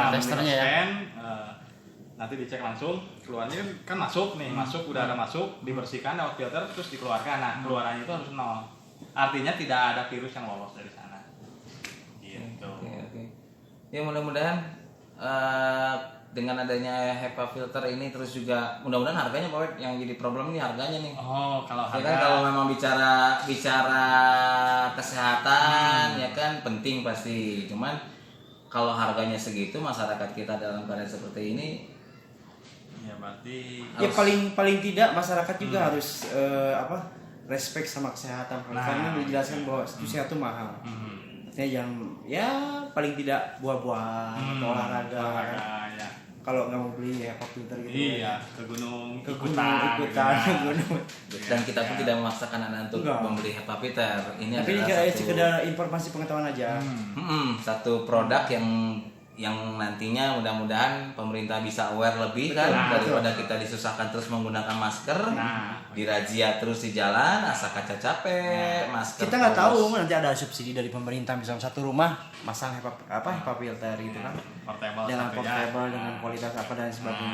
[SPEAKER 1] testernya ya.
[SPEAKER 2] scan, nanti dicek langsung keluarnya kan masuk nih, masuk udara masuk, dibersihkan lewat filter terus dikeluarkan. Nah keluarannya itu harus 0, artinya tidak ada virus yang lolos dari sana gitu.
[SPEAKER 3] Oke. Ya mudah-mudahan dengan adanya HEPA filter ini terus juga mudah-mudahan harganya Pak Web, yang jadi problem ini harganya nih.
[SPEAKER 2] Kalau
[SPEAKER 3] Ya kan kalau memang bicara kesehatan ya kan penting pasti. Cuman kalau harganya segitu, masyarakat kita dalam keadaan seperti ini
[SPEAKER 2] ya berarti
[SPEAKER 1] Ya paling tidak masyarakat juga harus respect sama kesehatan. Karena dijelaskan bahwa itu sehat itu mahal. Yang ya paling tidak buah-buahan atau olahraga.
[SPEAKER 2] Ya.
[SPEAKER 1] Kalau nggak mau beli ya HEPA filter gitu.
[SPEAKER 2] Iya, ke gunung
[SPEAKER 1] ikutan
[SPEAKER 2] gitu.
[SPEAKER 1] gunung.
[SPEAKER 3] dan kita pun tidak memaksakan Anda untuk
[SPEAKER 1] Enggak.
[SPEAKER 3] membeli HEPA filter. Ini
[SPEAKER 1] Tapi ini
[SPEAKER 3] adalah
[SPEAKER 1] kayak sekedar informasi pengetahuan aja.
[SPEAKER 3] satu produk yang nantinya mudah-mudahan pemerintah bisa aware lebih kan daripada kita disusahkan terus menggunakan masker, dirazia terus di jalan, asa kaca capek, masker.
[SPEAKER 1] Kita nggak
[SPEAKER 3] terus.
[SPEAKER 1] tahu nanti ada subsidi dari pemerintah, misalnya satu rumah masang HEPA filter gitu kan.
[SPEAKER 2] Portable
[SPEAKER 1] Dengan
[SPEAKER 2] satu ya.
[SPEAKER 1] portable dengan kualitas apa dan sebagainya.